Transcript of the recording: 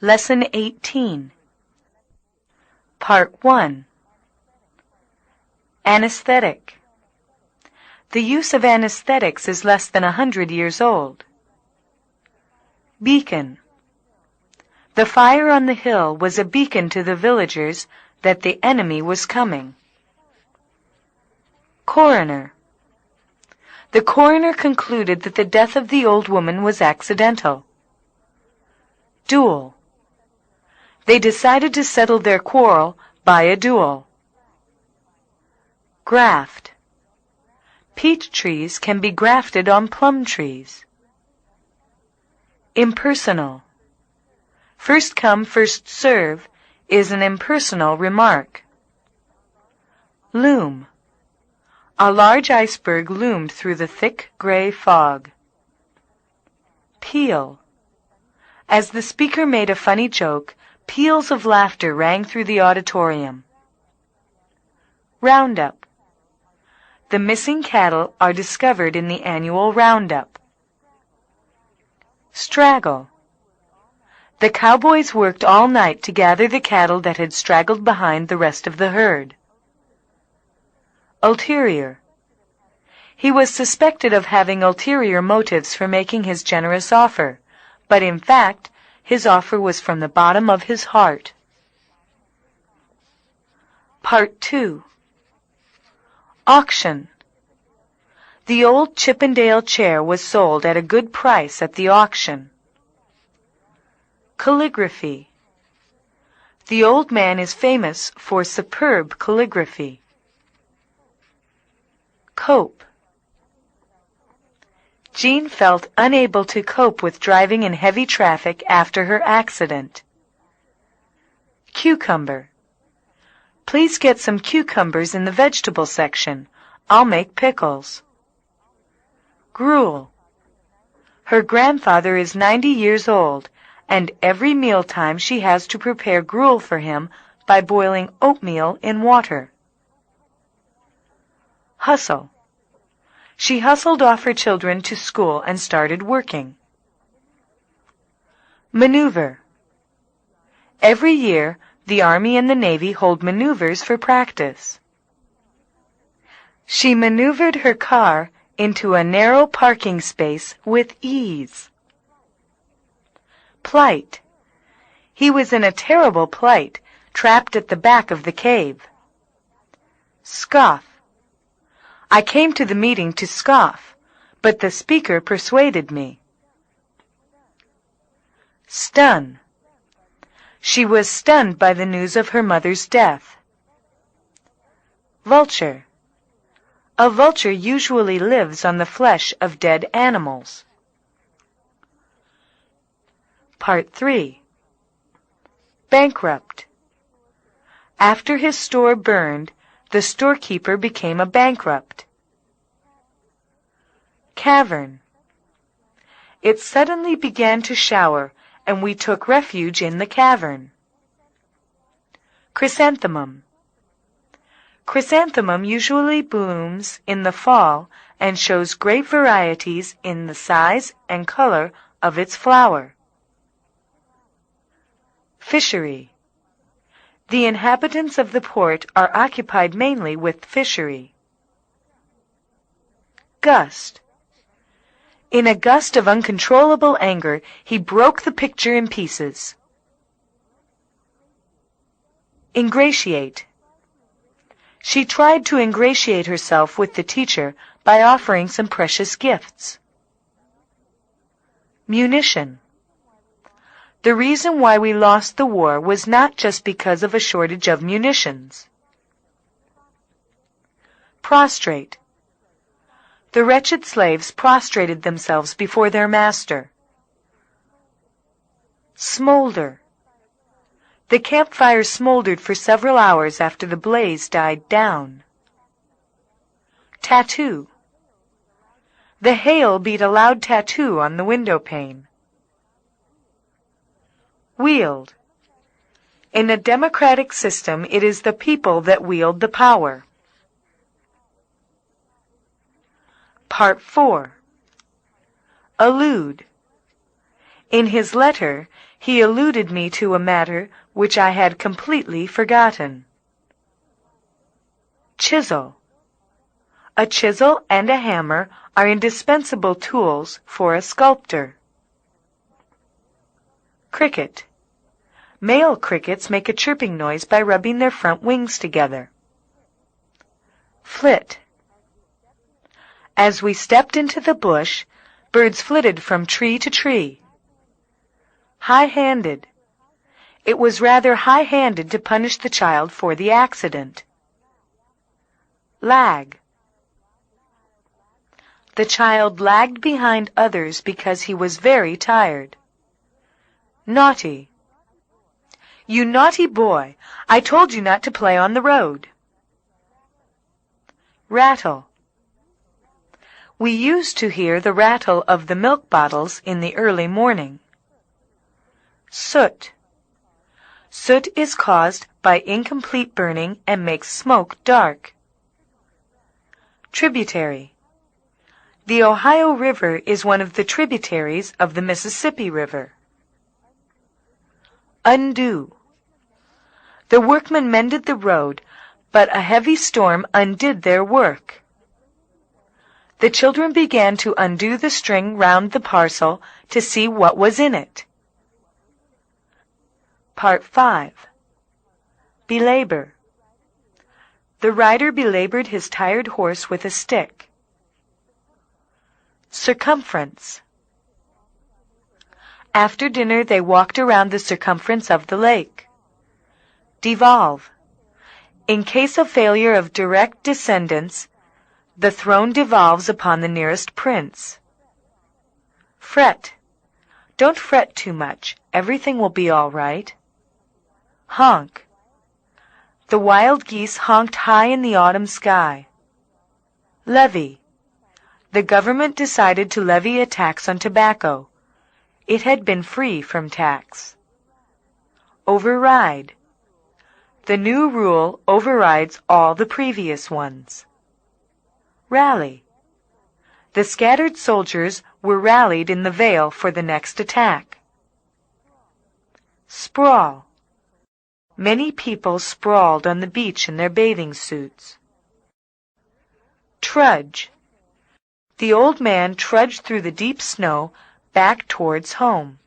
Lesson 18. Part 1. Anesthetic. The use of anesthetics is less than 100 years old. Beacon. The fire on the hill was a beacon to the villagers that the enemy was coming. Coroner. The coroner concluded that the death of the old woman was accidental. Duel. They decided to settle their quarrel by a duel. Graft. Peach trees can be grafted on plum trees. Impersonal. First come, first serve is an impersonal remark. Loom. A large iceberg loomed through the thick gray fog. Peal. As the speaker made a funny joke, peals of laughter rang through the auditorium. Roundup. The missing cattle are discovered in the annual roundup. Straggle. The cowboys worked all night to gather the cattle that had straggled behind the rest of the herd. Ulterior. He was suspected of having ulterior motives for making his generous offer, but in fact, his offer was from the bottom of his heart. Part 2. Auction. The old Chippendale chair was sold at a good price at the auction. Calligraphy. The old man is famous for superb calligraphy. Cope. Jean felt unable to cope with driving in heavy traffic after her accident. Cucumber. Please get some cucumbers in the vegetable section. I'll make pickles. Gruel. Her grandfather is 90 years old, and every mealtime she has to prepare gruel for him by boiling oatmeal in water. Hustle. She hustled off her children to school and started working. Maneuver. Every year, the Army and the Navy hold maneuvers for practice. She maneuvered her car into a narrow parking space with ease. Plight. He was in a terrible plight, trapped at the back of the cave. Scoff. I came to the meeting to scoff, but the speaker persuaded me. Stun. She was stunned by the news of her mother's death. Vulture. A vulture usually lives on the flesh of dead animals. Part 3. Bankrupt. After his store burned, the storekeeper became a bankrupt. Cavern. It suddenly began to shower, and we took refuge in the cavern. Chrysanthemum. Chrysanthemum usually blooms in the fall and shows great varieties in the size and color of its flower. Fishery. The inhabitants of the port are occupied mainly with fishery. Gust. In a gust of uncontrollable anger, he broke the picture in pieces. Ingratiate. She tried to ingratiate herself with the teacher by offering some precious gifts. Munition. The reason why we lost the war was not just because of a shortage of munitions. Prostrate. The wretched slaves prostrated themselves before their master. Smolder. The campfire smoldered for several hours after the blaze died down. Tattoo. The hail beat a loud tattoo on the window pane. Wield. In a democratic system, it is the people that wield the power. Part 4. Allude. In his letter, he alluded me to a matter which I had completely forgotten. Chisel. A chisel and a hammer are indispensable tools for a sculptor. Cricket. Male crickets make a chirping noise by rubbing their front wings together. Flit. As we stepped into the bush, birds flitted from tree to tree. High-handed. It was rather high-handed to punish the child for the accident. Lag. The child lagged behind others because he was very tired. Naughty. You naughty boy, I told you not to play on the road. Rattle. We used to hear the rattle of the milk bottles in the early morning. Soot. Soot is caused by incomplete burning and makes smoke dark. Tributary. The Ohio River is one of the tributaries of the Mississippi River. Undo. The workmen mended the road, but a heavy storm undid their work. The children began to undo the string round the parcel to see what was in it. Part 5. Belabor. The rider belabored his tired horse with a stick. Circumference. After dinner they walked around the circumference of the lake. Devolve. In case of failure of direct descendants, the throne devolves upon the nearest prince. Fret. Don't fret too much. Everything will be all right. Honk. The wild geese honked high in the autumn sky. Levy. The government decided to levy a tax on tobacco. It had been free from tax. Override. The new rule overrides all the previous ones. Rally. The scattered soldiers were rallied in the vale for the next attack. Sprawl. Many people sprawled on the beach in their bathing suits. Trudge. The old man trudged through the deep snow back towards home.